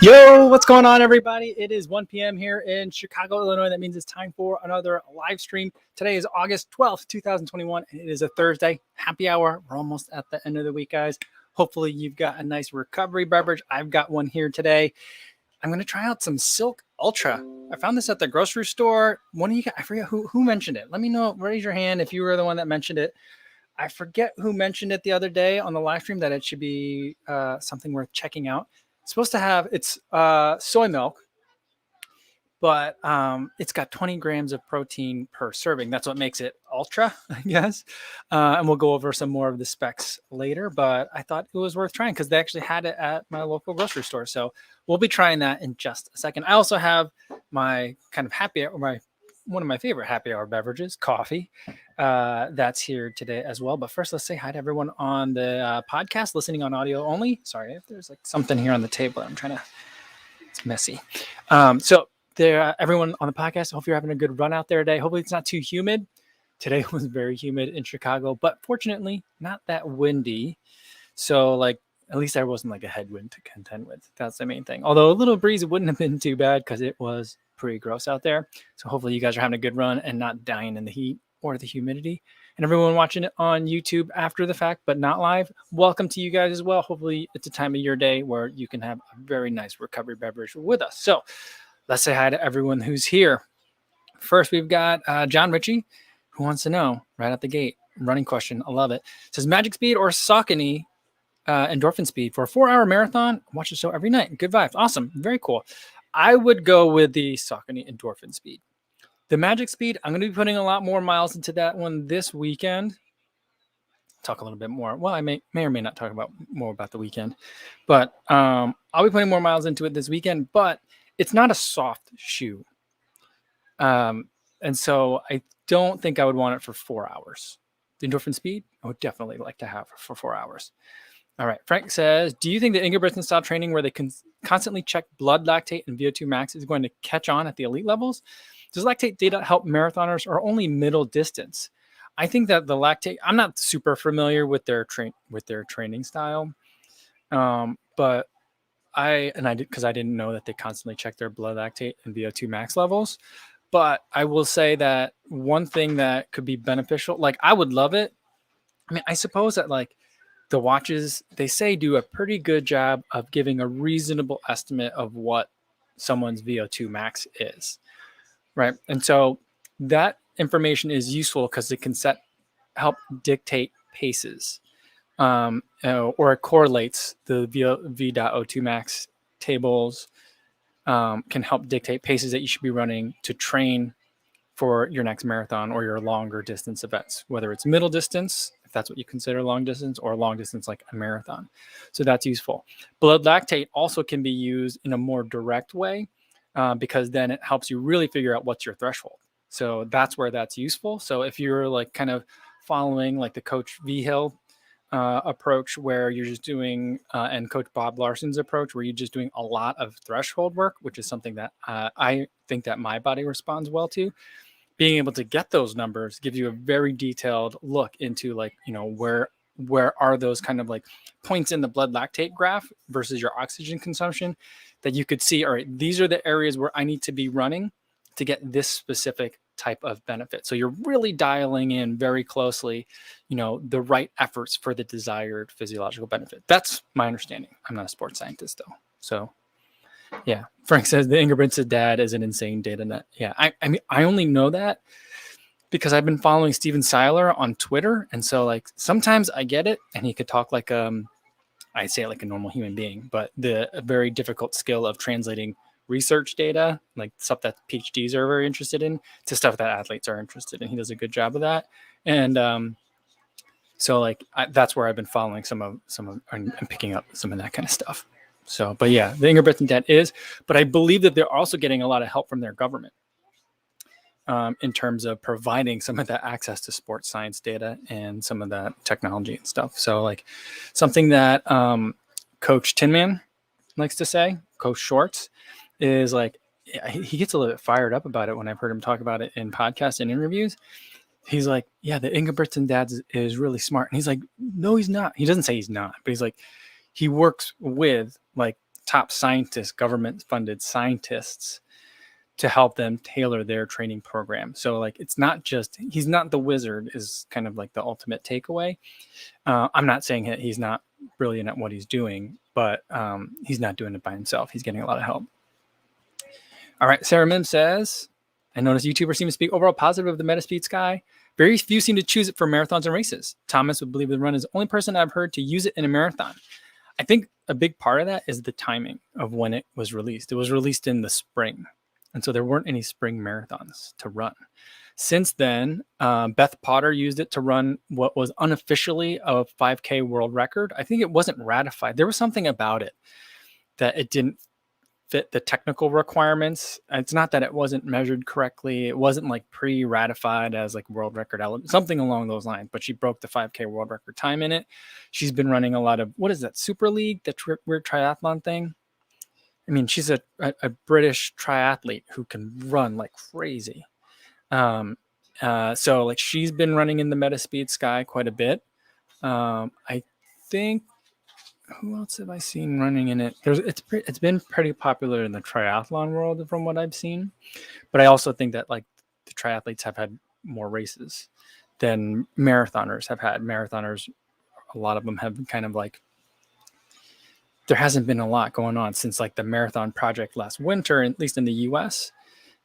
Yo, what's going on, everybody? It is 1 p.m. here in Chicago, Illinois. That means it's time for another live stream. Today is August 12th, 2021, and it is a Thursday. Happy hour. We're almost at the end of the week, guys. Hopefully, you've got a nice recovery beverage. I've got one here today. I'm going to try out some Silk Ultra. I found this at the grocery store. One of you guys, I forget who mentioned it. Let me know. Raise your hand if you were the one that mentioned it. I forget who mentioned it the other day on the live stream that it should be something worth checking out. It's supposed to have soy milk, but it's got 20 grams of protein per serving. That's what makes it ultra, I guess. And we'll go over some more of the specs later, but I thought it was worth trying because they actually had it at my local grocery store. So we'll be trying that in just a second. I also have my kind of one of my favorite happy hour beverages, coffee. That's here today as well. But first, let's say hi to everyone on the podcast, listening on audio only. Sorry if there's like something here on the table. It's messy. So there, everyone on the podcast, I hope you're having a good run out there today. Hopefully it's not too humid. Today was very humid in Chicago, but fortunately not that windy. So like, at least there wasn't like a headwind to contend with. That's the main thing. Although a little breeze wouldn't have been too bad because it was pretty gross out there. So hopefully you guys are having a good run and not dying in the heat or the humidity. And everyone watching it on YouTube after the fact, but not live, welcome to you guys as well. Hopefully it's a time of your day where you can have a very nice recovery beverage with us. So let's say hi to everyone who's here. First, we've got John Ritchie, who wants to know right out the gate. Running question. I love it. It says Magic Speed or Saucony endorphin speed for a 4-hour marathon. Watch the show every night. Good vibes. Awesome. Very cool. I would go with the Saucony endorphin speed. The Magic Speed, I'm going to be putting a lot more miles into that one this weekend. Talk a little bit more. Well, I may or may not talk about more about the weekend, but I'll be putting more miles into it this weekend. But it's not a soft shoe, and so I don't think I would want it for 4 hours. The endorphin speed, I would definitely like to have for 4 hours. All right. Frank says, do you think the Ingebrigtsen style training where they can constantly check blood lactate and VO2 max is going to catch on at the elite levels? Does lactate data help marathoners or only middle distance? I think that the lactate, I'm not super familiar with their training style. But I didn't know that they constantly check their blood lactate and VO2 max levels. But I will say that one thing that could be beneficial, like I would love it. I mean, I suppose that like the watches, they say, do a pretty good job of giving a reasonable estimate of what someone's VO2 max is, right? And so that information is useful because it can help dictate paces, or it correlates the V.O2 max tables, can help dictate paces that you should be running to train for your next marathon or your longer distance events, whether it's middle distance, if that's what you consider long distance, or long distance like a marathon. So that's useful. Blood lactate also can be used in a more direct way because then it helps you really figure out what's your threshold. So that's where that's useful. So if you're like kind of following like the Coach V Hill approach where you're just doing, and Coach Bob Larson's approach where you're just doing a lot of threshold work, which is something that I think that my body responds well to. Being able to get those numbers gives you a very detailed look into like, you know, where are those kind of like points in the blood lactate graph versus your oxygen consumption that you could see, all right, these are the areas where I need to be running to get this specific type of benefit. So you're really dialing in very closely, you know, the right efforts for the desired physiological benefit. That's my understanding. I'm not a sports scientist though. So yeah, Frank says the Ingebrigtsen dad is an insane data net. Yeah, I mean, I only know that because I've been following Steven Seiler on Twitter, and so like sometimes I get it, and he could talk like I say it like a normal human being, but the very difficult skill of translating research data, like stuff that PhDs are very interested in, to stuff that athletes are interested in. He does a good job of that, and so like that's where I've been following some of and picking up some of that kind of stuff. So, but yeah, the Ingebrigtsen debt is, but I believe that they're also getting a lot of help from their government in terms of providing some of that access to sports science data and some of that technology and stuff. So like something that Coach Tinman likes to say, Coach Schwartz, is like, he gets a little bit fired up about it when I've heard him talk about it in podcasts and interviews. He's like, yeah, the Ingebrigtsen dad is really smart. And he's like, no, he's not. He doesn't say he's not, but he's like, he works with like top scientists, government-funded scientists, to help them tailor their training program. So like, it's not just, he's not the wizard is kind of like the ultimate takeaway. I'm not saying that he's not brilliant at what he's doing, but he's not doing it by himself. He's getting a lot of help. All right. Sarah Mim says, I noticed YouTubers seem to speak overall positive of the Metaspeed Sky. Very few seem to choose it for marathons and races. Thomas would believe the run is the only person I've heard to use it in a marathon. I think a big part of that is the timing of when it was released. It was released in the spring. And so there weren't any spring marathons to run. Since then, Beth Potter used it to run what was unofficially a 5K world record. I think it wasn't ratified. There was something about it that it didn't fit the technical requirements. It's not that it wasn't measured correctly. It wasn't like pre-ratified as like world record element, something along those lines. But she broke the 5K world record time in it. She's been running a lot of, what is that, Super League, that weird triathlon thing? I mean, she's a British triathlete who can run like crazy. So like she's been running in the Metaspeed Sky quite a bit. I think, who else have I seen running in it? It's been pretty popular in the triathlon world from what I've seen. But I also think that like the triathletes have had more races than marathoners have had. Marathoners, a lot of them have been kind of like, there hasn't been a lot going on since like the marathon project last winter, at least in the US,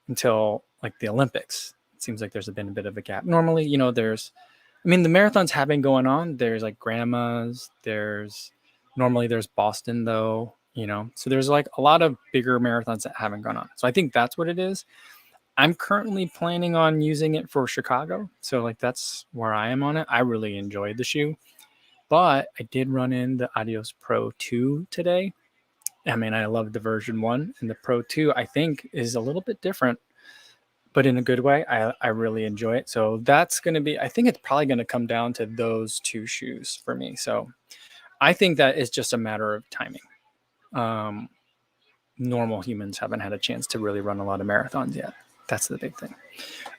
until like the Olympics. It seems like there's been a bit of a gap. Normally, the marathons have been going on. There's like Grandma's, normally there's Boston though, so there's like a lot of bigger marathons that haven't gone on. So I think that's what it is. I'm currently planning on using it for Chicago. So like, that's where I am on it. I really enjoyed the shoe. But I did run in the Adios Pro 2 today. I mean, I loved the version 1, and the Pro 2, I think, is a little bit different, but in a good way. I really enjoy it. So that's going to be, I think it's probably going to come down to those two shoes for me. So I think that is just a matter of timing. Normal humans haven't had a chance to really run a lot of marathons yet. That's the big thing.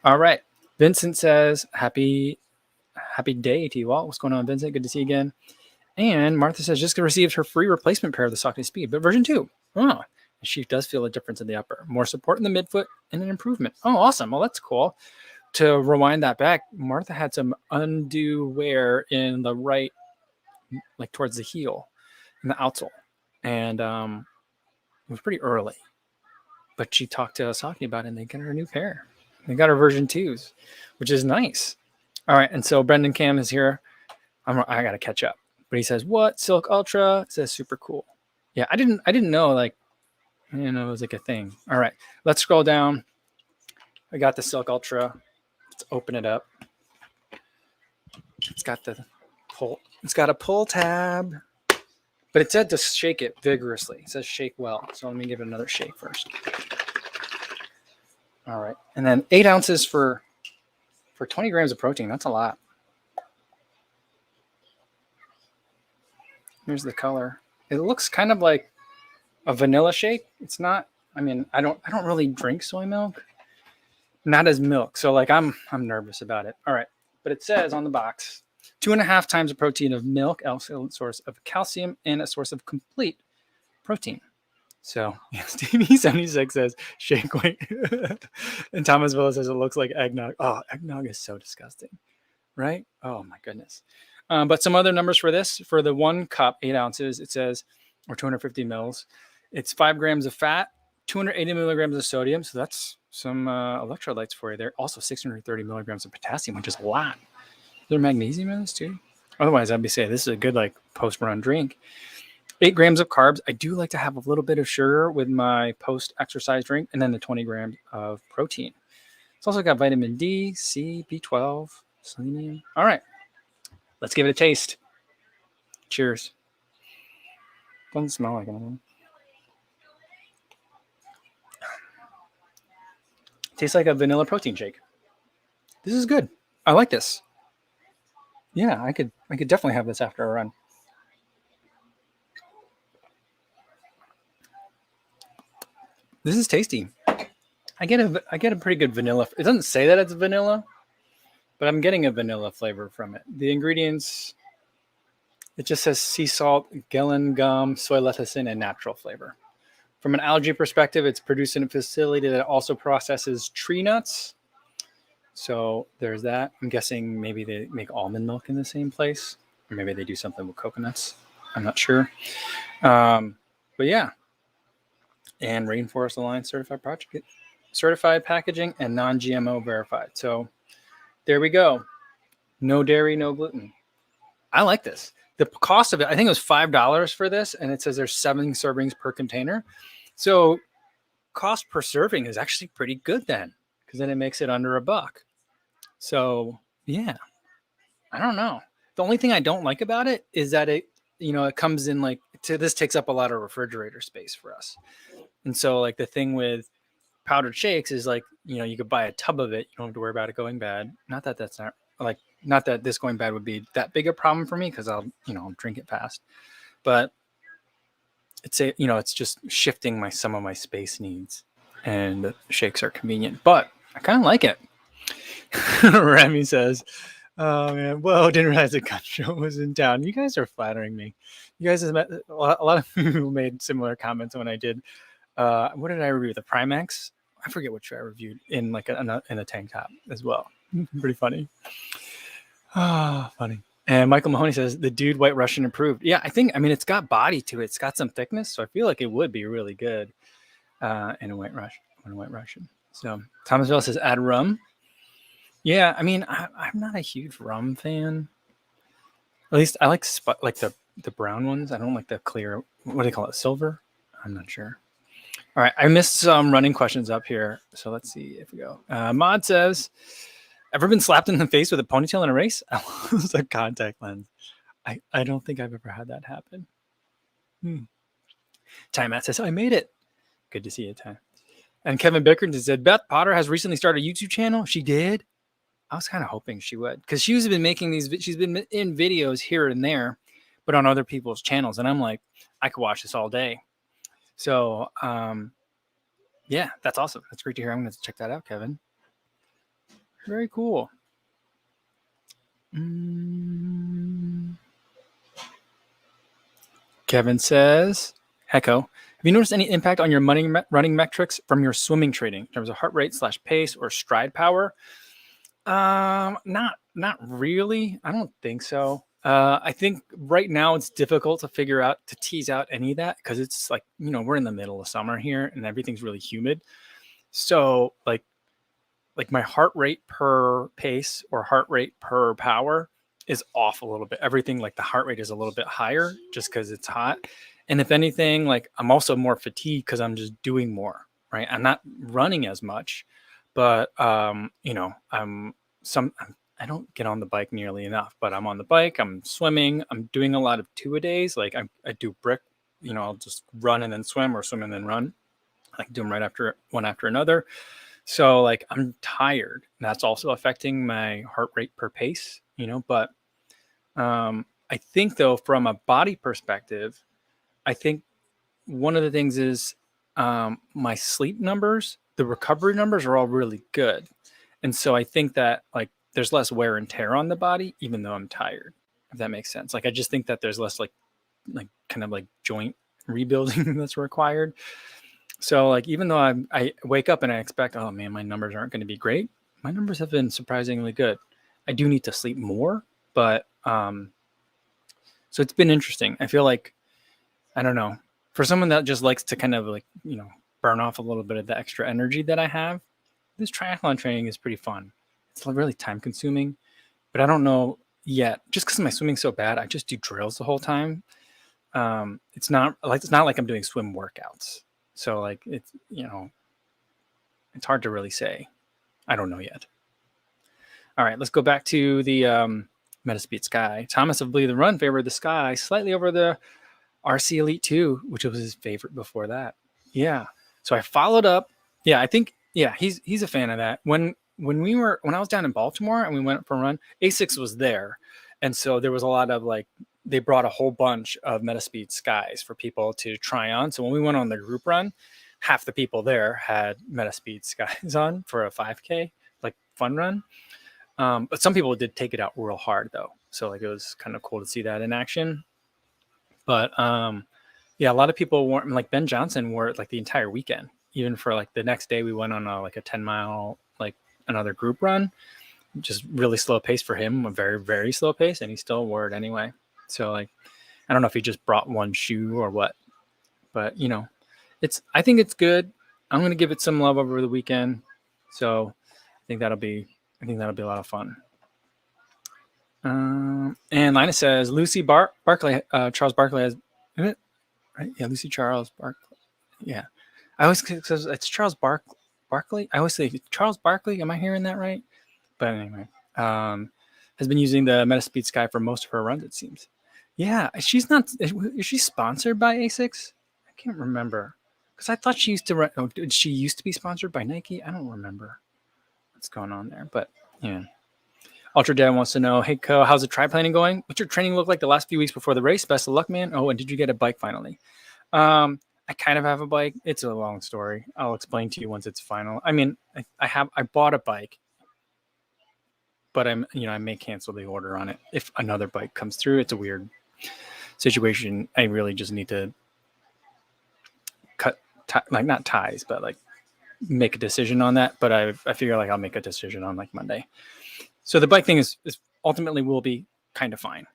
All right. Vincent says, happy day to you all. What's going on, Vincent? Good to see you again. And Martha says, Jessica received her free replacement pair of the Saucony Speed, but version 2. Oh, she does feel a difference in the upper. More support in the midfoot and an improvement. Oh, awesome. Well, that's cool. To rewind that back, Martha had some undue wear in the right, like towards the heel, in the outsole. And it was pretty early. But she talked to Saucony about it, and they got her a new pair. They got her version 2s, which is nice. All right, and so Brendan Cam is here. I got to catch up. But he says, what? Silk Ultra? It says super cool. Yeah, I didn't know, like, it was like a thing. All right, let's scroll down. I got the Silk Ultra. Let's open it up. It's got a pull tab. But it said to shake it vigorously. It says shake well. So let me give it another shake first. All right, and then 8 ounces for 20 grams of protein. That's a lot. Here's the color. It looks kind of like a vanilla shake. It's not, I don't really drink soy milk. Not as milk. So like I'm nervous about it. All right. But it says on the box, 2.5 times the protein of milk, excellent source of calcium, and a source of complete protein. So Stevie76 says shake weight. And Thomas Villa says it looks like eggnog. Oh, eggnog is so disgusting, right? Oh my goodness. But some other numbers for this. For the 1 cup, 8 ounces, it says, or 250 mils, it's 5 grams of fat, 280 milligrams of sodium. So that's some electrolytes for you there. Also 630 milligrams of potassium, which is a lot. Is there magnesium in this too? Otherwise, I'd be saying this is a good like post-run drink. 8 grams of carbs. I do like to have a little bit of sugar with my post-exercise drink, and then the 20 grams of protein. It's also got vitamin D, C, B12, selenium. All right, let's give it a taste. Cheers. Doesn't smell like anything. Tastes like a vanilla protein shake. This is good. I like this. Yeah, I could definitely have this after a run. This is tasty. I get a pretty good vanilla. It doesn't say that it's vanilla, but I'm getting a vanilla flavor from it. The ingredients It just says sea salt, gellan gum, soy lecithin, and natural flavor. From an algae perspective, it's produced in a facility that also processes tree nuts. So there's that. I'm guessing maybe they make almond milk in the same place, or maybe they do something with coconuts. I'm not sure. But yeah. And Rainforest Alliance certified packaging and non-GMO verified. So there we go. No dairy, no gluten. I like this. The cost of it, I think it was $5 for this, and it says there's 7 servings per container. So cost per serving is actually pretty good then, because then it makes it under $1. So yeah, I don't know. The only thing I don't like about it is that it comes in this takes up a lot of refrigerator space for us. And so like the thing with powdered shakes is you could buy a tub of it. You don't have to worry about it going bad. Not that this going bad would be that big a problem for me, because I'll drink it fast. But it's just shifting some of my space needs, and shakes are convenient. But I kind of like it. Remy says, "Oh man, whoa! Didn't realize the gun show was in town." You guys are flattering me. You guys have met a lot of people made similar comments when I did. What did I review? The Primax. I forget which I reviewed in in a tank top as well. Pretty funny. Funny. And Michael Mahoney says the dude White Russian improved. Yeah, it's got body to it. It's got some thickness, so I feel like it would be really good in a White Russian. So Thomas Bell says add rum. Yeah, I'm not a huge rum fan. At least I like the brown ones. I don't like the clear. What do they call it? Silver? I'm not sure. All right, I missed some running questions up here, so let's see if we go. Mod says, ever been slapped in the face with a ponytail in a race? I lost a contact lens. I don't think I've ever had that happen. Ty Matt says, I made it. Good to see you, Ty. And Kevin Bickert said, Beth Potter has recently started a YouTube channel. She did? I was kind of hoping she would, because she's been making she's been in videos here and there, but on other people's channels. And I'm like, I could watch this all day. So, yeah, that's awesome. That's great to hear. I'm going to check that out, Kevin. Very cool. Kevin says, Hecko, have you noticed any impact on your running metrics from your swimming training in terms of heart rate / pace or stride power? Not really. I don't think so. I think right now it's difficult to tease out any of that, because it's we're in the middle of summer here and everything's really humid. So like my heart rate per pace or heart rate per power is off a little bit. Everything, like the heart rate is a little bit higher just because it's hot. And if anything, I'm also more fatigued because I'm just doing more, right? I'm not running as much, but I don't get on the bike nearly enough, but I'm on the bike, I'm swimming, I'm doing a lot of 2-a-days. Like I do brick, I'll just run and then swim, or swim and then run. I can do them right after one after another. So I'm tired. And that's also affecting my heart rate per pace, but I think though, from a body perspective, I think one of the things is my sleep numbers, the recovery numbers are all really good. And so I think that there's less wear and tear on the body, even though I'm tired, if that makes sense. I just think that there's less kind of joint rebuilding that's required. So even though I wake up and I expect, oh man, my numbers aren't going to be great, my numbers have been surprisingly good. I do need to sleep more, but so it's been interesting. I feel I don't know, for someone that just likes to kind of burn off a little bit of the extra energy that I have, this triathlon training is pretty fun. It's really time consuming, but I don't know yet, just because my swimming's so bad, I just do drills the whole time. It's not like I'm doing swim workouts. So it's, it's hard to really say. I don't know yet. All right, let's go back to the Metaspeed Sky. Thomas of Believe the Run favored the Sky slightly over the RC Elite 2, which was his favorite before that. Yeah. So I followed up. Yeah, I think, yeah, he's a fan of that. When I was down in Baltimore and we went for a run, ASICS was there. And so there was a lot of they brought a whole bunch of Metaspeed Skies for people to try on. So when we went on the group run, half the people there had Metaspeed Skies on for a 5K, fun run. But some people did take it out real hard though. So like it was kind of cool to see that in action. But yeah, a lot of people wore, like Ben Johnson wore it like the entire weekend. Even for like the next day, we went on like a 10-mile, like another group run, just really slow pace for him, a very, very slow pace, and he still wore it anyway. So like, I don't know if he just brought one shoe or what, but you know, I think it's good. I'm going to give it some love over the weekend. So I think that'll be a lot of fun. And Linus says Lucy Barkley, Charles Barkley has, right? Yeah, Lucy Charles Barkley. Yeah, I always says it's Charles Barkley. I always say Charles Barkley. Am I hearing that right? But anyway, has been using the Metaspeed Sky for most of her runs. It seems. Yeah, she's not. Is she sponsored by ASICS? I can't remember because I thought she used to run. Oh, did she used to be sponsored by Nike? I don't remember what's going on there, but yeah. Ultra Dad wants to know, hey, Co, how's the tri planning going? What's your training look like the last few weeks before the race? Best of luck, man. Oh, and did you get a bike finally? I kind of have a bike. It's a long story. I'll explain to you once it's final. I mean, I bought a bike, but I may cancel the order on it if another bike comes through. It's a weird situation. I really just need to cut, like not ties, but like make a decision on that. But I figure like I'll make a decision on like Monday. So the bike thing is ultimately will be kind of fine.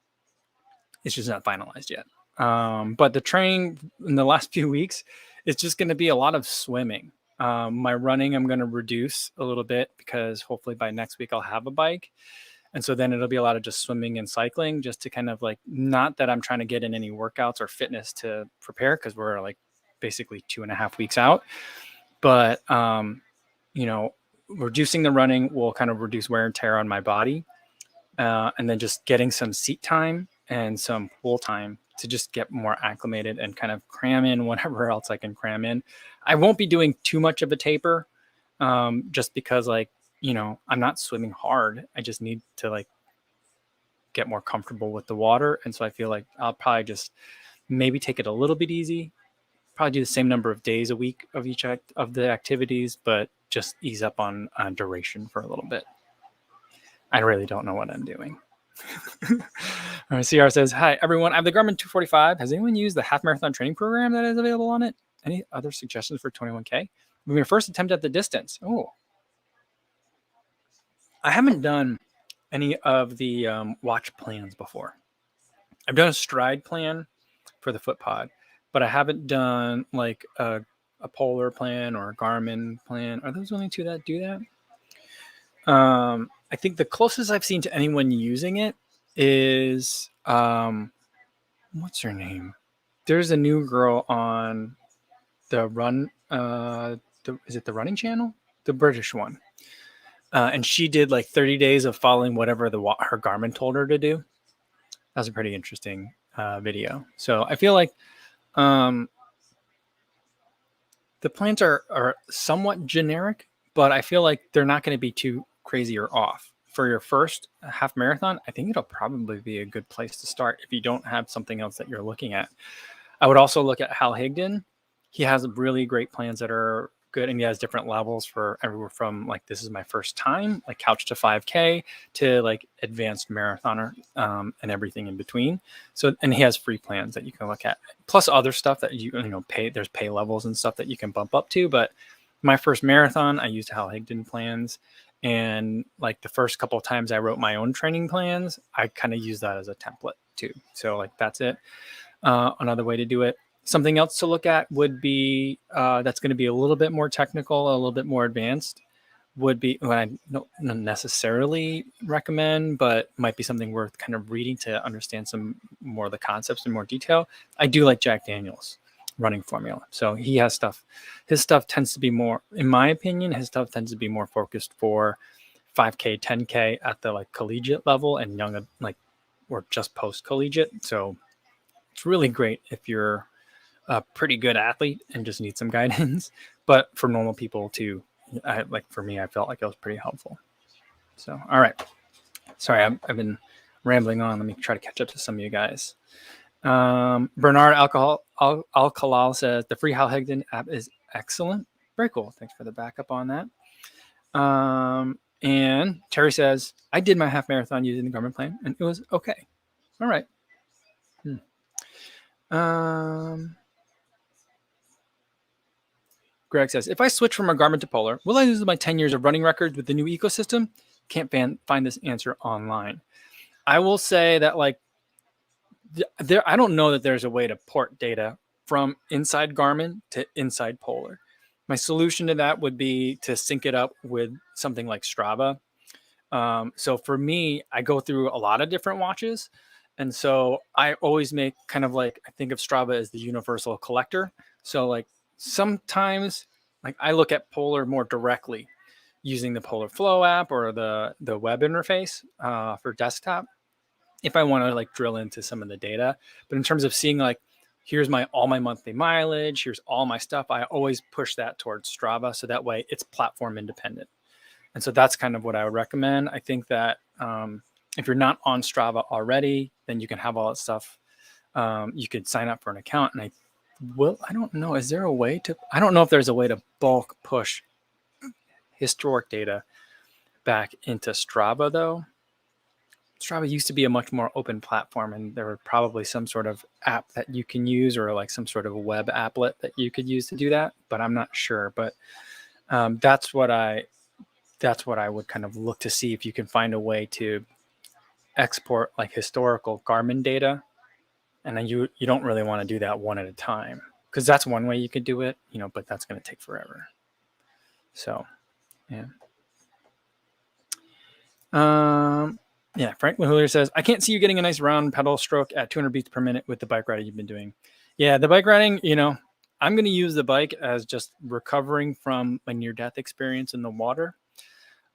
It's just not finalized yet. But the training in the last few weeks is just going to be a lot of swimming. My running, I'm going to reduce a little bit because hopefully by next week I'll have a bike. And so then it'll be a lot of just swimming and cycling just to kind of like, not that I'm trying to get in any workouts or fitness to prepare because we're like basically 2.5 weeks out. But, reducing the running will kind of reduce wear and tear on my body. And then just getting some seat time and some pool time to just get more acclimated and kind of cram in whatever else I can cram in. I won't be doing too much of a taper just because like, I'm not swimming hard. I just need to like get more comfortable with the water. And so I feel like I'll probably just maybe take it a little bit easy, probably do the same number of days a week of each of the activities, but just ease up on duration for a little bit. I really don't know what I'm doing. All right, CR says, hi, everyone. I have the Garmin 245. Has anyone used the half marathon training program that is available on it? Any other suggestions for 21K? Your first attempt at the distance. Oh, I haven't done any of the watch plans before. I've done a stride plan for the FootPod, but I haven't done like a Polar plan or a Garmin plan. Are those only two that do that? I think the closest I've seen to anyone using it is what's her name? There's a new girl on the Run. Is it the Running Channel? The British one. And she did like 30 days of following whatever her Garmin told her to do. That was a pretty interesting video. So I feel like the plans are somewhat generic, but I feel like they're not going to be too crazy or off. For your first half marathon, I think it'll probably be a good place to start if you don't have something else that you're looking at. I would also look at Hal Higdon. He has really great plans that are good, and he has different levels for everywhere from like this is my first time, like couch to 5K, to like advanced marathoner, and everything in between. So, and he has free plans that you can look at, plus other stuff that you pay. There's pay levels and stuff that you can bump up to. But my first marathon, I used Hal Higdon plans. And like the first couple of times I wrote my own training plans, I kind of use that as a template too. So like that's it. Another way to do it. Something else to look at would be that's going to be a little bit more technical, a little bit more advanced. Would be what I don't necessarily recommend, but might be something worth kind of reading to understand some more of the concepts in more detail. I do like Jack Daniels' running formula. So he has stuff. His stuff tends to be more, in my opinion, his stuff tends to be more focused for 5K, 10K at the like collegiate level and young, like, or just post collegiate. So it's really great if you're a pretty good athlete and just need some guidance. But for normal people too, for me, I felt like it was pretty helpful. So, all right. Sorry, I've been rambling on. Let me try to catch up to some of you guys. Bernard Alcalal says the free Hal Higdon app is excellent. Very cool. Thanks for the backup on that. And Terry says, I did my half marathon using the Garmin plan and it was okay. All right. Greg says, if I switch from a Garmin to Polar, will I lose my 10 years of running records with the new ecosystem? Can't find this answer online. I will say that like I don't know that there's a way to port data from inside Garmin to inside Polar. My solution to that would be to sync it up with something like Strava. So for me, I go through a lot of different watches. And so I always make kind of like, I think of Strava as the universal collector. So like sometimes like I look at Polar more directly using the Polar Flow app or the web interface for desktop if I want to like drill into some of the data. But in terms of seeing like, here's all my monthly mileage, here's all my stuff, I always push that towards Strava. So that way it's platform independent. And so that's kind of what I would recommend. I think that if you're not on Strava already, then you can have all that stuff. You could sign up for an account. And I don't know, is there a way to, I don't know if there's a way to bulk push historic data back into Strava though. Strava used to be a much more open platform and there were probably some sort of app that you can use or like some sort of web applet that you could use to do that, but I'm not sure. But that's what I would kind of look to see if you can find a way to export like historical Garmin data. And then you don't really want to do that one at a time because that's one way you could do it, but that's going to take forever. So, yeah. Yeah, Frank Mahoulier says, I can't see you getting a nice round pedal stroke at 200 beats per minute with the bike riding you've been doing. Yeah, the bike riding, I'm going to use the bike as just recovering from my near-death experience in the water.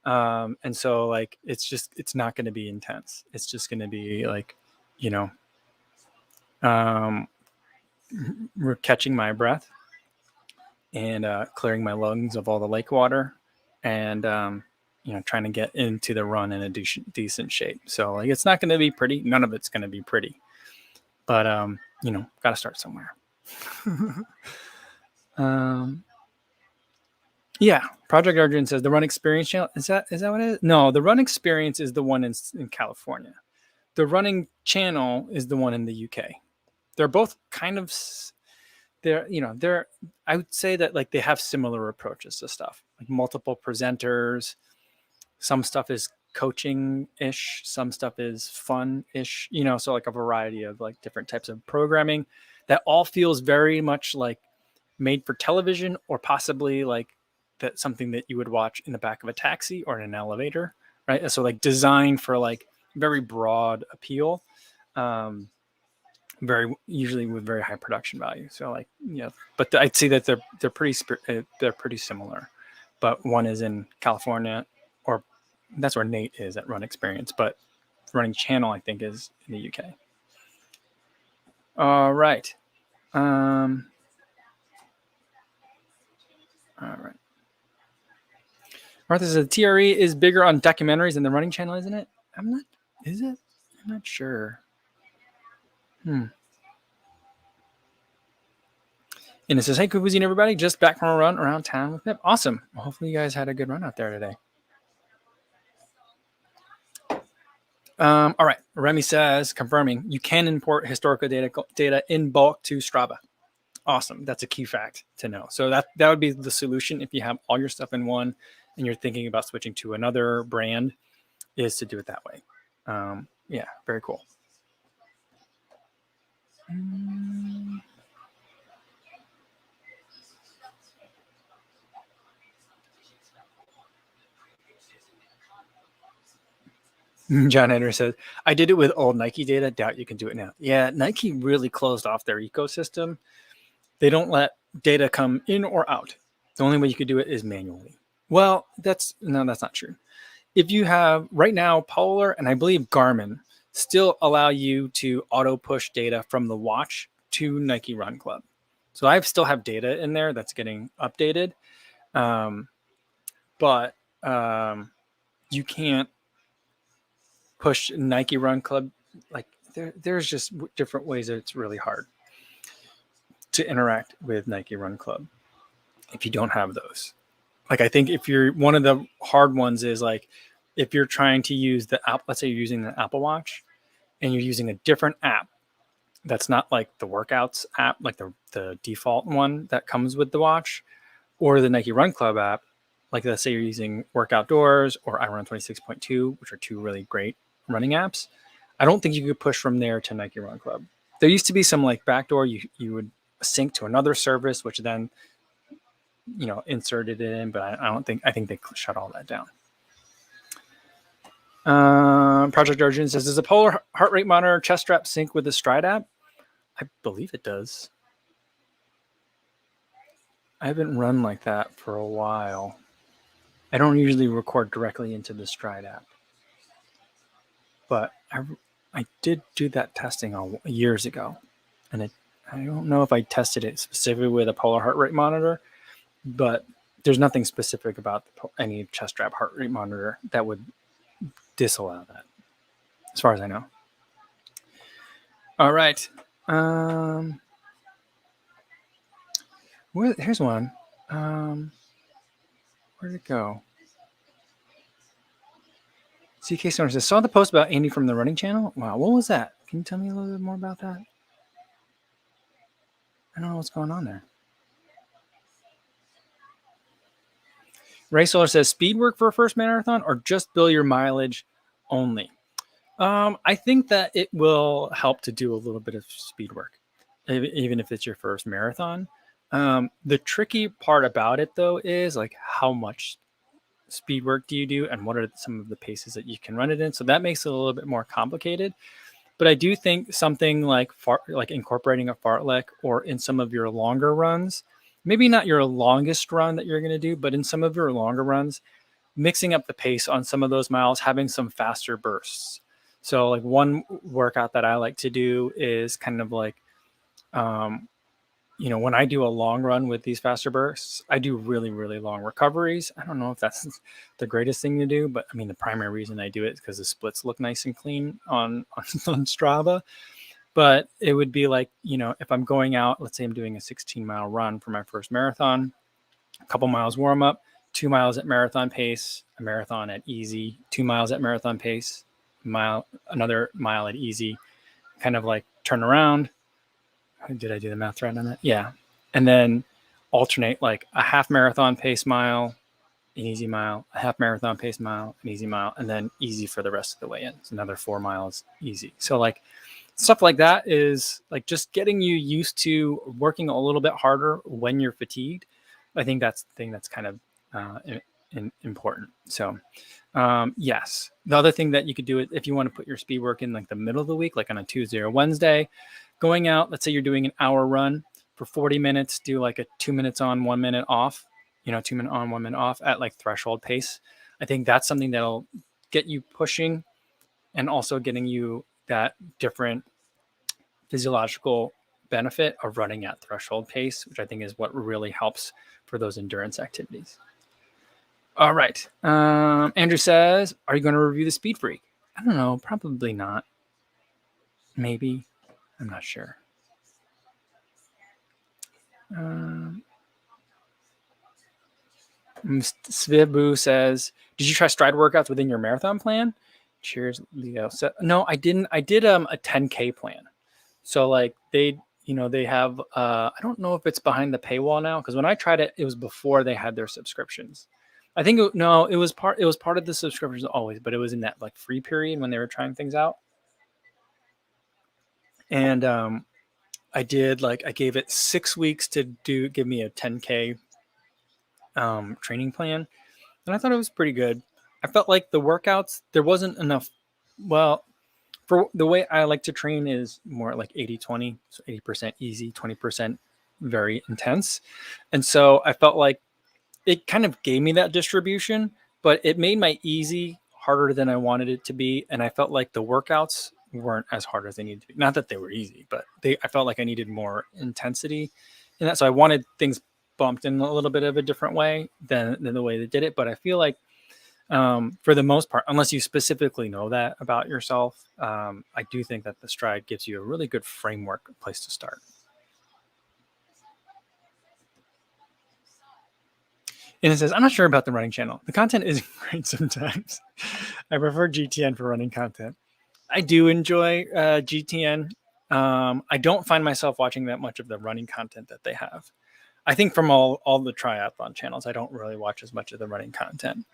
And so like, it's not going to be intense. It's just going to be like, we're catching my breath and clearing my lungs of all the lake water and, trying to get into the run in a decent shape. So like, it's not going to be pretty. None of it's going to be pretty, but, got to start somewhere. Yeah, Project Arjun says the Run Experience channel. Is that what it is? No, the Run Experience is the one in California. The Running Channel is the one in the UK. They're both kind of, I would say that like they have similar approaches to stuff, like multiple presenters. Some stuff is coaching-ish, some stuff is fun-ish, so like a variety of like different types of programming that all feels very much like made for television or possibly like that something that you would watch in the back of a taxi or in an elevator, right? So like designed for like very broad appeal, very usually with very high production value. So like, but I'd say that they're pretty similar, but one is in California, or that's where Nate is at Run Experience, but Running Channel I think is in the UK. All right. All right. Martha says TRE is bigger on documentaries than the Running Channel, isn't it? Is it? I'm not sure. And it says, hey, Kubuzi everybody, just back from a run around town with Pip. Awesome. Well, hopefully you guys had a good run out there today. All right. Remy says, confirming, you can import historical data in bulk to Strava. Awesome. That's a key fact to know. So that would be the solution if you have all your stuff in one and you're thinking about switching to another brand, is to do it that way. Yeah, very cool. John Henry says, I did it with old Nike data. Doubt you can do it now. Yeah, Nike really closed off their ecosystem. They don't let data come in or out. The only way you could do it is manually. Well, that's not true. If you have right now, Polar and I believe Garmin still allow you to auto push data from the watch to Nike Run Club. So I still have data in there that's getting updated. But you can't push Nike Run Club. Like there's just different ways that it's really hard to interact with Nike Run Club if you don't have those. Like, I think if you're one of the hard ones is like, if you're trying to use the app, let's say you're using the Apple Watch and you're using a different app that's not like the workouts app, like the default one that comes with the watch, or the Nike Run Club app, like let's say you're using Work Outdoors or iRun 26.2, which are two really great running apps. I don't think you could push from there to Nike Run Club. There used to be some like backdoor you would sync to another service, which then inserted it in, but I think they shut all that down. Project Origin says, does the Polar heart rate monitor chest strap sync with the Stride app? I believe it does. I haven't run like that for a while. I don't usually record directly into the Stride app, but I did do that testing years ago, and I don't know if I tested it specifically with a Polar heart rate monitor, but there's nothing specific about any chest strap heart rate monitor that would disallow that, as far as I know. All right. Here's one. Where'd it go? CK Stoner says, saw the post about Andy from the running channel. Wow, what was that? Can you tell me a little bit more about that? I don't know what's going on there. Ray Solar says, speed work for a first marathon or just bill your mileage only? I think that it will help to do a little bit of speed work, even if it's your first marathon. The tricky part about it, though, is like how much speed work do you do and what are some of the paces that you can run it in? So that makes it a little bit more complicated. But I do think something like incorporating a fartlek or in some of your longer runs, maybe not your longest run that you're going to do, but in some of your longer runs, mixing up the pace on some of those miles, having some faster bursts. So like one workout that I like to do is kind of like, when I do a long run with these faster bursts, I do really, really long recoveries. I don't know if that's the greatest thing to do, but I mean, the primary reason I do it is because the splits look nice and clean on Strava. But it would be like, if I'm going out, let's say I'm doing a 16-mile run for my first marathon, a couple miles warm up, 2 miles at marathon pace, a marathon at easy, 2 miles at marathon pace, another mile at easy, kind of like turn around. Did I do the math right on that? Yeah. And then alternate like a half marathon pace mile, an easy mile, a half marathon pace mile, an easy mile, and then easy for the rest of the way in. It's another 4 miles easy. So like stuff like that is like just getting you used to working a little bit harder when you're fatigued. I think that's the thing that's kind of important. So yes, the other thing that you could do is if you want to put your speed work in like the middle of the week, like on a Tuesday or Wednesday, going out, let's say you're doing an hour run for 40 minutes, do like a 2 minutes on, 1 minute off, 2 minute on, 1 minute off at like threshold pace. I think that's something that'll get you pushing and also getting you that different physiological benefit of running at threshold pace, which I think is what really helps for those endurance activities. All right. Andrew says, are you going to review the Speed Freak? I don't know. Probably not. Maybe. I'm not sure. Svibu says, did you try stride workouts within your marathon plan? Cheers, Leo. So, no, I didn't. I did a 10K plan. So like they have, I don't know if it's behind the paywall now, because when I tried it, it was before they had their subscriptions. I think it was part of the subscriptions always, but it was in that like free period when they were trying things out. And I gave it 6 weeks to give me a 10K training plan, and I thought it was pretty good. I felt like the workouts, there wasn't enough. Well, for the way I like to train is more like 80-20, so 80% easy, 20% very intense. And so I felt like it kind of gave me that distribution, but it made my easy harder than I wanted it to be. And I felt like the workouts weren't as hard as they needed to be. Not that they were easy, but I felt like I needed more intensity in that. So I wanted things bumped in a little bit of a different way than the way they did it. But I feel like for the most part, unless you specifically know that about yourself, I do think that the Stride gives you a really good framework place to start. And it says, I'm not sure about the running channel. The content is great sometimes. I prefer GTN for running content. I do enjoy GTN. I don't find myself watching that much of the running content that they have. I think from all the triathlon channels, I don't really watch as much of the running content.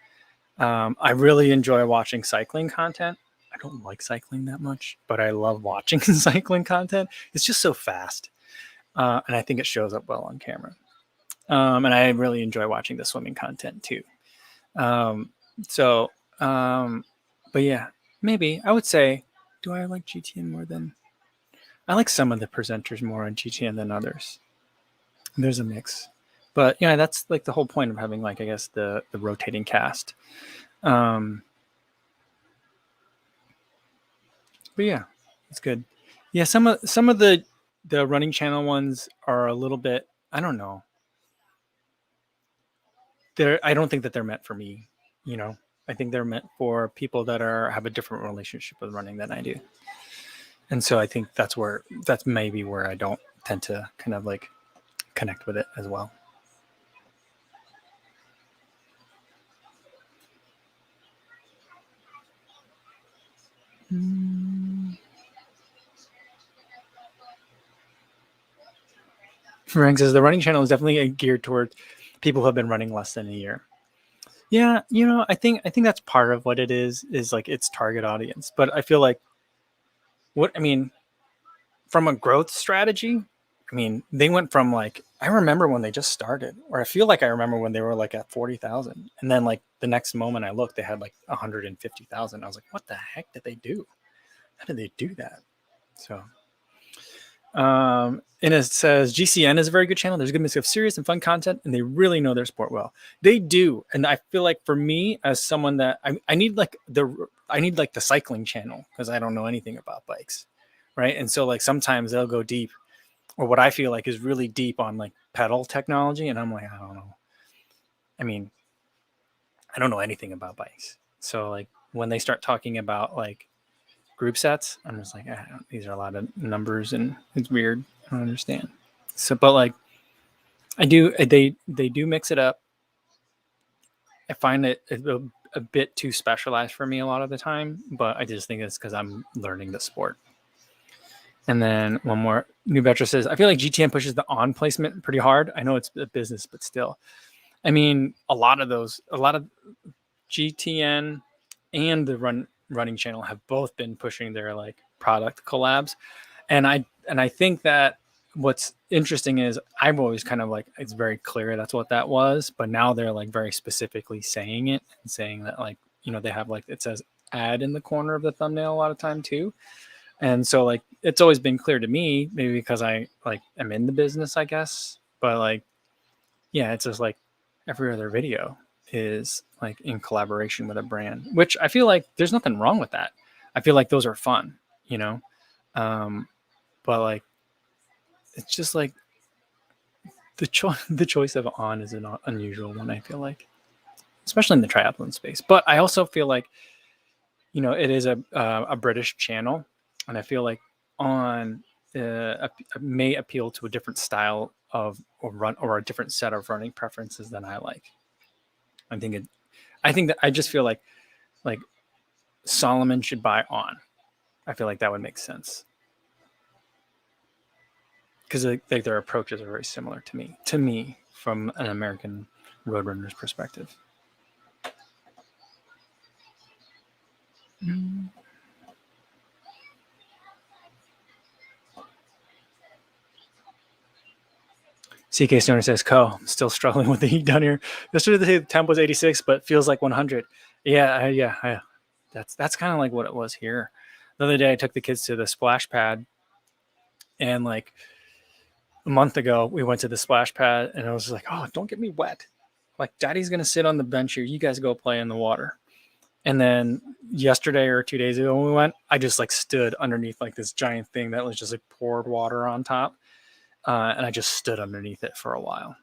I really enjoy watching cycling content. I don't like cycling that much, but I love watching cycling content. It's just so fast. And I think it shows up well on camera. And I really enjoy watching the swimming content too. But yeah, maybe I would say, do I like GTN more than I like some of the presenters more on GTN than others? There's a mix, but yeah, that's like the whole point of having, like, I guess the rotating cast. But yeah, it's good. Yeah, some of the running channel ones are a little bit, I don't know. I don't think that they're meant for me. I think they're meant for people that have a different relationship with running than I do. And so I think that's maybe where I don't tend to kind of like connect with it as well. Frank says the running channel is definitely geared towards people who have been running less than a year. Yeah, I think that's part of what it is like its target audience. But I feel like from a growth strategy, they went from, like, I remember when they just started, or I feel like I remember when they were like at 40,000, and then like the next moment I looked, they had like 150,000. I was like, what the heck did they do? How did they do that? So, and it says GCN is a very good channel. There's a good mix of serious and fun content, and they really know their sport well. They do, and I feel like for me, as someone that I need like the cycling channel, because I don't know anything about bikes, right? And so like sometimes they'll go deep, or what I feel like is really deep on like pedal technology, and I'm like, I don't know. I don't know anything about bikes, so like when they start talking about like group sets, I'm just like, these are a lot of numbers and it's weird. I don't understand. So, but like, they do mix it up. I find it a bit too specialized for me a lot of the time, but I just think it's because I'm learning the sport. And then one more, New Vetra says, I feel like GTN pushes the on placement pretty hard. I know it's a business, but still, a lot of GTN and the running channel have both been pushing their like product collabs, and I think that what's interesting is I've always kind of like, it's very clear that's what that was, but now they're like very specifically saying it and saying that, like, they have like, it says ad in the corner of the thumbnail a lot of time too. And so like it's always been clear to me, maybe because I like am in the business, I guess, but like, yeah, it's just like every other video is like in collaboration with a brand, which I feel like there's nothing wrong with that. I feel like those are fun, but like, it's just like the choice of on is an unusual one, I feel like, especially in the triathlon space. But I also feel like, it is a British channel, and I feel like on may appeal to a different style of run, or a different set of running preferences than I like. I think that I just feel like Solomon should buy on. I feel like that would make sense, because like their approaches are very similar to me from an American roadrunner's perspective. CK Stoner says, I'm still struggling with the heat down here. Yesterday the temp was 86, but feels like 100. Yeah. That's kind of like what it was here. The other day I took the kids to the splash pad, and like a month ago we went to the splash pad, and I was like, oh, don't get me wet. Like, Daddy's going to sit on the bench here. You guys go play in the water. And then yesterday or 2 days ago when we went, I just like stood underneath like this giant thing that was just like poured water on top. And I just stood underneath it for a while.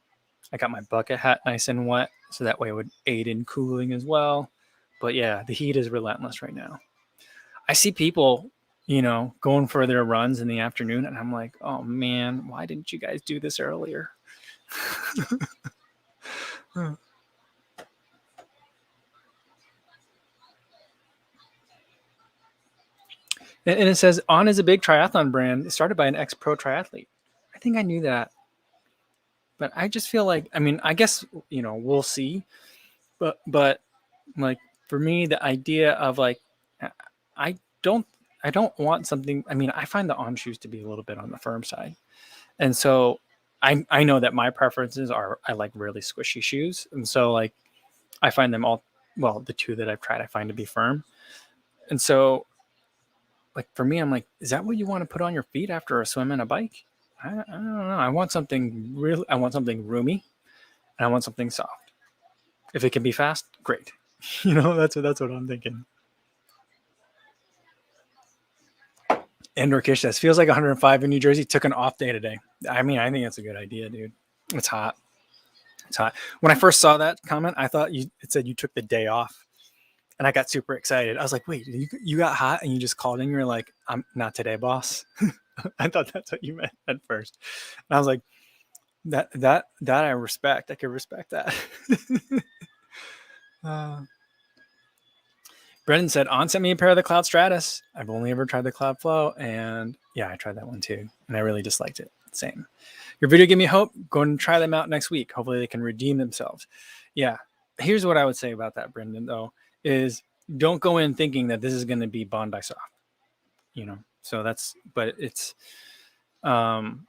I got my bucket hat nice and wet, so that way it would aid in cooling as well. But yeah, the heat is relentless right now. I see people, going for their runs in the afternoon, and I'm like, oh man, why didn't you guys do this earlier? And it says On is a big triathlon brand started by an ex-pro triathlete. I think I knew that, but I just feel like, I mean, I guess, we'll see. But like for me, the idea of like, I don't, I don't want something. I mean, I find the On shoes to be a little bit on the firm side, and so I know that my preferences are I like really squishy shoes, and so like I find them all, well, the two that I've tried I find to be firm, and so like for me, I'm like, is that what you want to put on your feet after a swim and a bike? I don't know. I want something really. I want something roomy, and I want something soft. If it can be fast, great. That's what I'm thinking. Andor Kish says feels like 105 in New Jersey. Took an off day today. I mean, I think that's a good idea, dude. It's hot. It's hot. When I first saw that comment, I thought it said you took the day off, and I got super excited. I was like, wait, you got hot and you just called in. You're like, I'm not today, boss. I thought that's what you meant at first. And I was like, that I respect. I can respect that. Brendan said, On sent me a pair of the Cloud Stratus. I've only ever tried the Cloud Flow, and yeah, I tried that one too, and I really disliked it. Same. Your video gave me hope. Go and try them out next week. Hopefully they can redeem themselves. Yeah. Here's what I would say about that, Brendan, though, is don't go in thinking that this is going to be Bondi soft. So but it's, and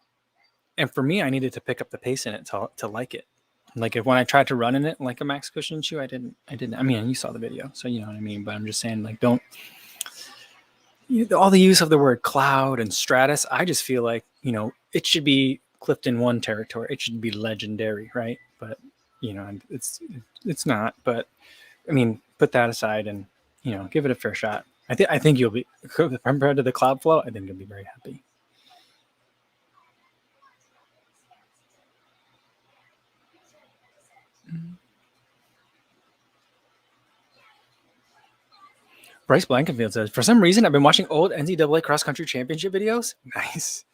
for me, I needed to pick up the pace in it to like it. Like when I tried to run in it like a Max Cushion shoe, I didn't. I mean, you saw the video, so you know what I mean. But I'm just saying, like, don't all the use of the word cloud and stratus. I just feel like it should be Clifton One territory. It should be legendary, right? But it's not. But I mean, put that aside and give it a fair shot. I think you'll be compared to the Cloud Flow. I think you'll be very happy. Bryce Blankenfield says, for some reason, I've been watching old NCAA cross country championship videos. Nice.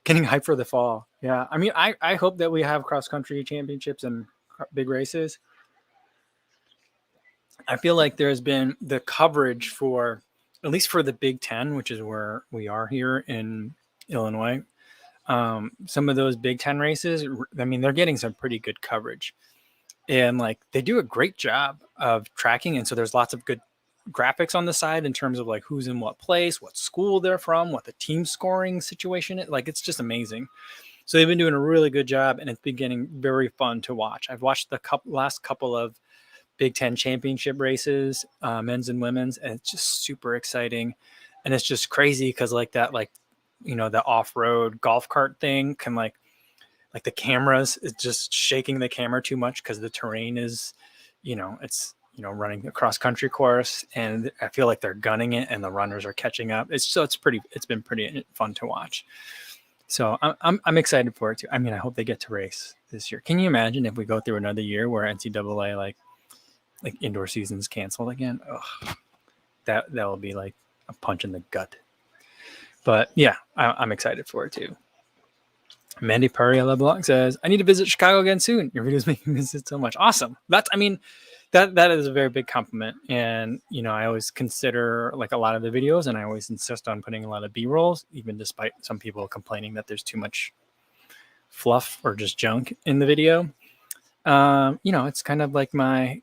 Getting hyped for the fall. Yeah. I mean, I hope that we have cross country championships and big races. I feel like there's been the coverage for, at least for the Big Ten, which is where we are here in Illinois. Some of those Big Ten races, I mean, they're getting some pretty good coverage. And like they do a great job of tracking. And so there's lots of good graphics on the side in terms of like who's in what place, what school they're from, what the team scoring situation is. Like it's just amazing. So they've been doing a really good job, and it's been getting very fun to watch. I've watched the last couple of Big Ten championship races, men's and women's, and it's just super exciting. And it's just crazy because like that, like the off-road golf cart thing can like the cameras is just shaking the camera too much because the terrain is, it's running a cross country course, and I feel like they're gunning it and the runners are catching up. It's been pretty fun to watch. So I'm excited for it too. I mean, I hope they get to race this year. Can you imagine if we go through another year where NCAA like indoor season's canceled again? Ugh, that will be like a punch in the gut. But yeah, I'm excited for it too. Mandy Paria LeBlanc says, I need to visit Chicago again soon. Your videos make me miss it so much. Awesome. That is a very big compliment. And, I always consider like a lot of the videos, and I always insist on putting a lot of B-rolls, even despite some people complaining that there's too much fluff or just junk in the video. It's kind of like my,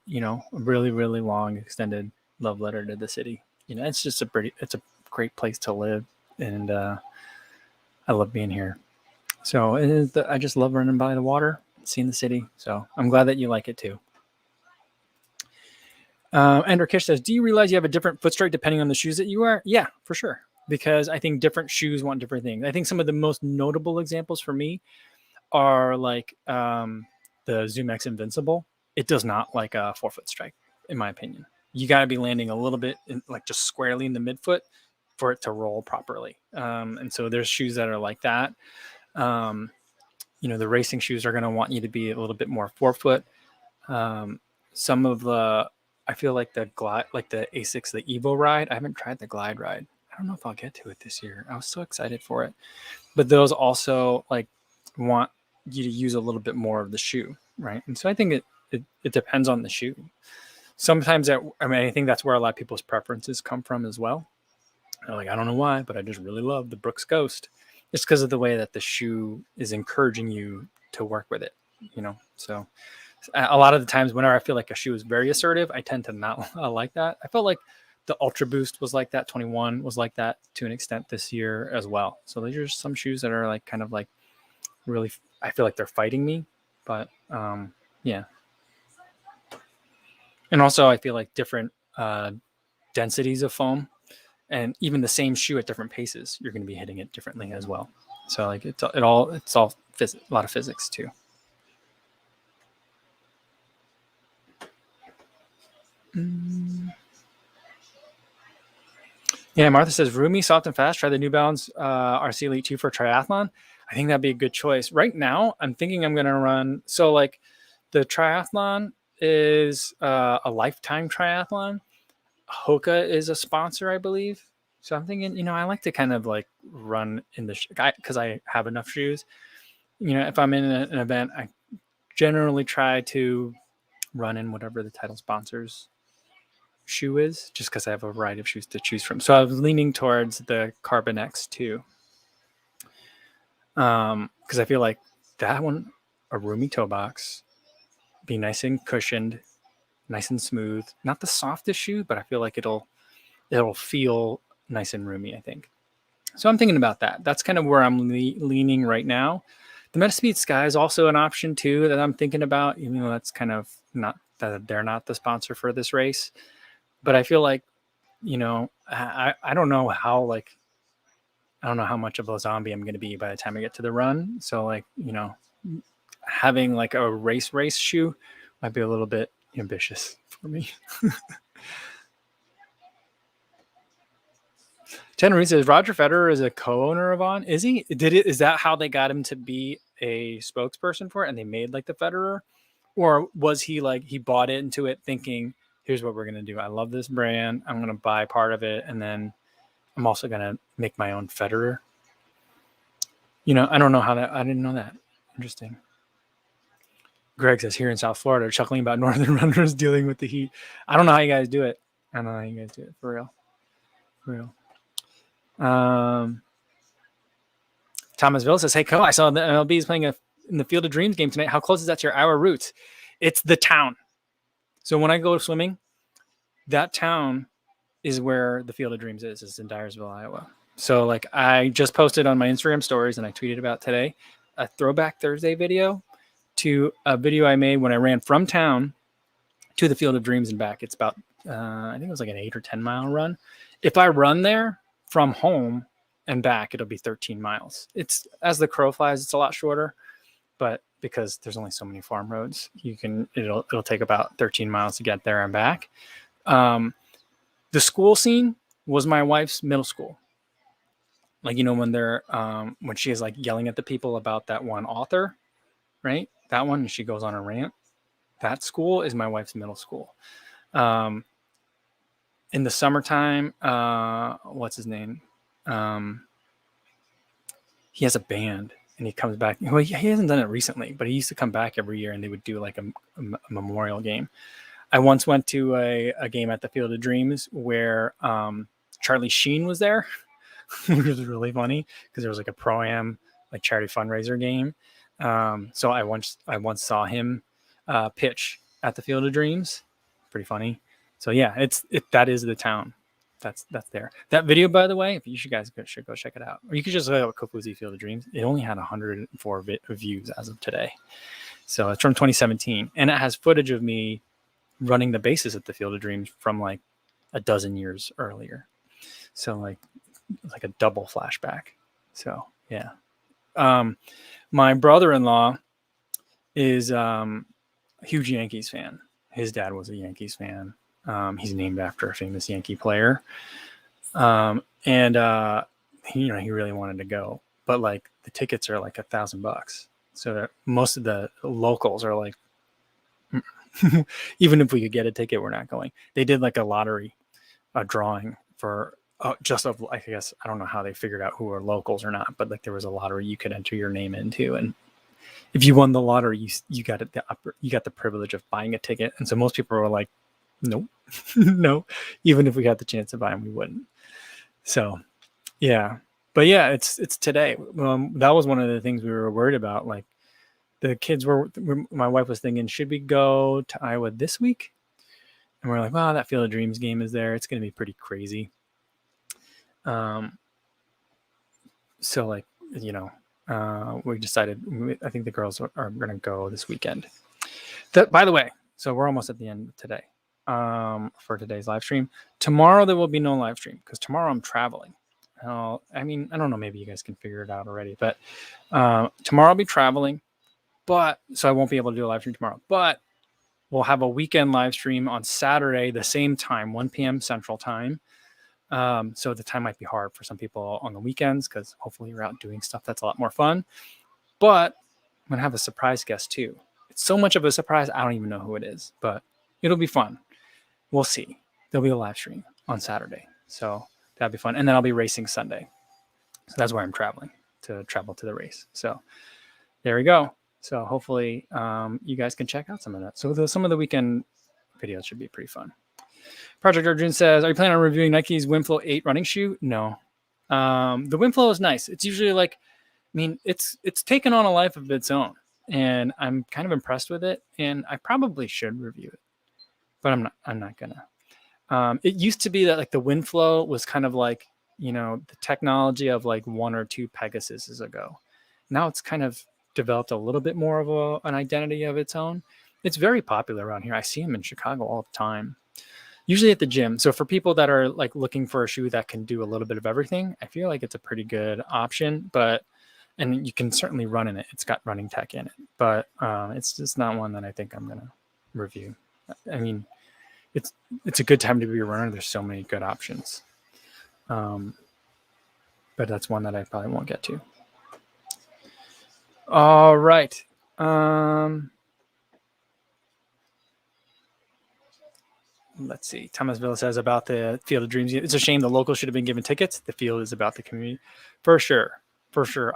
really, really long extended love letter to the city. It's just it's a great place to live. And I love being here. So I just love running by the water, seeing the city. So I'm glad that you like it too. Andrew Kish says, do you realize you have a different foot strike depending on the shoes that you wear? Yeah, for sure. Because I think different shoes want different things. I think some of the most notable examples for me are like the ZoomX Invincible. It does not like a forefoot strike, in my opinion. You got to be landing a little bit like just squarely in the midfoot for it to roll properly. And so there's shoes that are like that. The racing shoes are going to want you to be a little bit more forefoot. Some of I feel like the Glide, like the Asics, the Evo Ride. I haven't tried the Glide Ride. I don't know if I'll get to it this year. I was so excited for it. But those also like want you to use a little bit more of the shoe, right? And so I think it depends on the shoe. Sometimes I think that's where a lot of people's preferences come from as well. Like, I don't know why, but I just really love the Brooks Ghost. It's because of the way that the shoe is encouraging you to work with it, So a lot of the times whenever I feel like a shoe is very assertive, I tend to not like that. I felt like the Ultra Boost was like that. 21 was like that to an extent this year as well. So these are some shoes that are like kind of like really, I feel like they're fighting me, but yeah. And also I feel like different densities of foam and even the same shoe at different paces, you're going to be hitting it differently as well. So like it's all a lot of physics too. Yeah, Martha says roomy, soft and fast. Try the New Balance RC Elite 2 for triathlon. I think that'd be a good choice. Right now, I'm thinking I'm going to run. So like the triathlon is a lifetime triathlon. Hoka is a sponsor, I believe. So I'm thinking, I like to kind of like run in the because I have enough shoes. If I'm in an event, I generally try to run in whatever the title sponsors shoe is, just because I have a variety of shoes to choose from. So I was leaning towards the Carbon X2 because I feel like that one, a roomy toe box, be nice and cushioned, nice and smooth. Not the softest shoe, but I feel like it'll feel nice and roomy, I think. So I'm thinking about that. That's kind of where I'm leaning right now. The Metaspeed Sky is also an option too that I'm thinking about. That's kind of not that they're not the sponsor for this race, but I feel like, I don't know how much of a zombie I'm going to be by the time I get to the run. So like, having like a race shoe might be a little bit ambitious for me. Chen Marie says Roger Federer is a co-owner of On. Is he? Is that how they got him to be a spokesperson for it and they made like the Federer? Or was he like, he bought into it thinking, here's what we're going to do. I love this brand. I'm going to buy part of it. And then I'm also going to make my own Federer. I don't know I didn't know that. Interesting. Greg says here in South Florida, chuckling about northern runners dealing with the heat. I don't know how you guys do it. I don't know how you guys do it for real. For real. Thomas Villa says, hey, Co, I saw the MLB is playing in the Field of Dreams game tonight. How close is that to your hour route? It's the town. So when I go swimming, that town is where the Field of Dreams is. It's in Dyersville, Iowa. So like I just posted on my Instagram stories and I tweeted about today a Throwback Thursday video to a video I made when I ran from town to the Field of Dreams and back. It's about, I think it was like an 8 or 10 mile run. If I run there from home and back, it'll be 13 miles. It's, as the crow flies, it's a lot shorter, but because there's only so many farm roads, it'll take about 13 miles to get there and back. The school scene was my wife's middle school. Like, when they're, when she is like yelling at the people about that one author, right? That one, she goes on a rant. That school is my wife's middle school. In the summertime, what's his name? He has a band and he comes back. Well, he hasn't done it recently, but he used to come back every year and they would do like a memorial game. I once went to a game at the Field of Dreams where Charlie Sheen was there, which was really funny because there was like a Pro-Am like charity fundraiser game. So I once saw him pitch at the Field of Dreams. Pretty funny. So yeah, that is the town. That's there. That video, by the way, if you guys should go check it out, or you could just look up Kofuzi Field of Dreams. It only had 104 views as of today. So it's from 2017, and it has footage of me running the bases at the Field of Dreams from like a dozen years earlier. So like a double flashback. So yeah. My brother-in-law is a huge Yankees fan. His dad was a Yankees fan. He's named after a famous Yankee player. And he really wanted to go, but like the tickets are like $1,000. So most of the locals are like, even if we could get a ticket, we're not going. They did like a lottery, a drawing for just of, I guess, I don't know how they figured out who are locals or not, but like there was a lottery you could enter your name into, and if you won the lottery, you got the privilege of buying a ticket. And so most people were like, nope, no, even if we had the chance to buy them, we wouldn't. So yeah, but yeah, it's today. That was one of the things we were worried about. Like the kids my wife was thinking, should we go to Iowa this week? And we're like, well, that Field of Dreams game is there. It's going to be pretty crazy. So like, we decided, I think the girls are going to go this weekend. By the way, so we're almost at the end of today for today's live stream. Tomorrow there will be no live stream because tomorrow I'm traveling. I don't know, maybe you guys can figure it out already, but tomorrow I'll be traveling, so I won't be able to do a live stream tomorrow, but we'll have a weekend live stream on Saturday, the same time, 1 p.m. Central Time. So the time might be hard for some people on the weekends because hopefully you're out doing stuff that's a lot more fun. But I'm going to have a surprise guest too. It's so much of a surprise, I don't even know who it is, but it'll be fun. We'll see. There'll be a live stream on Saturday. So that'll be fun. And then I'll be racing Sunday. So that's where I'm traveling to the race. So there we go. So hopefully you guys can check out some of that. So some of the weekend videos should be pretty fun. Project Arjun says, are you planning on reviewing Nike's Winflow 8 running shoe? No. The Winflow is nice. It's usually like, it's taken on a life of its own. And I'm kind of impressed with it. And I probably should review it. But I'm not gonna. It used to be that like the Winflow was kind of like, the technology of like 1 or 2 Pegasuses ago. Now it's kind of developed a little bit more of an identity of its own. It's very popular around here. I see them in Chicago all the time, usually at the gym. So for people that are like looking for a shoe that can do a little bit of everything, I feel like it's a pretty good option, and you can certainly run in it. It's got running tech in it, but it's just not one that I think I'm going to review. It's a good time to be a runner. There's so many good options. But that's one that I probably won't get to. All right. Let's see. Thomas Villa says about the Field of Dreams. It's a shame the locals should have been given tickets. The field is about the community. For sure.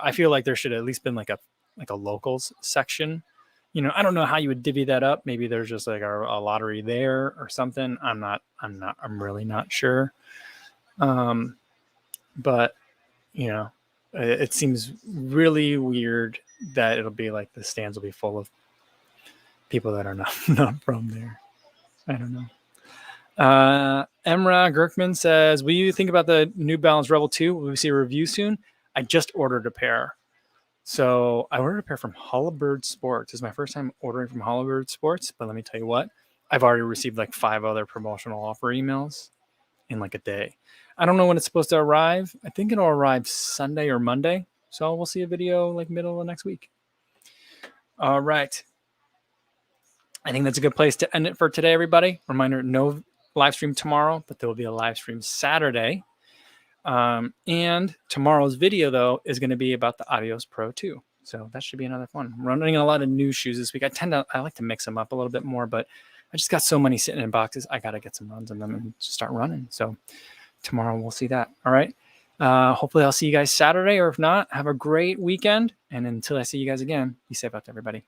I feel like there should have at least been like a locals section. I don't know how you would divvy that up. Maybe there's just like a lottery there or something. I'm really not sure. But it seems really weird that it'll be like the stands will be full of people that are not from there. I don't know. Emra Gerkman says, will you think about the New Balance Rebel 2? Will we see a review soon? I just ordered a pair. So I ordered a pair from Hullabird Sports. It's my first time ordering from Hullabird Sports, but let me tell you what, I've already received like 5 other promotional offer emails in like a day. I don't know when it's supposed to arrive. I think it'll arrive Sunday or Monday. So we'll see a video like middle of next week. All right. I think that's a good place to end it for today, everybody. Reminder, no live stream tomorrow, but there will be a live stream Saturday. And tomorrow's video, though, is going to be about the Adios Pro 2. So that should be another fun. I'm running a lot of new shoes this week. I like to mix them up a little bit more, but I just got so many sitting in boxes. I got to get some runs in them and start running. So tomorrow we'll see that. All right. Hopefully I'll see you guys Saturday, or if not, have a great weekend. And until I see you guys again, be safe out there, everybody.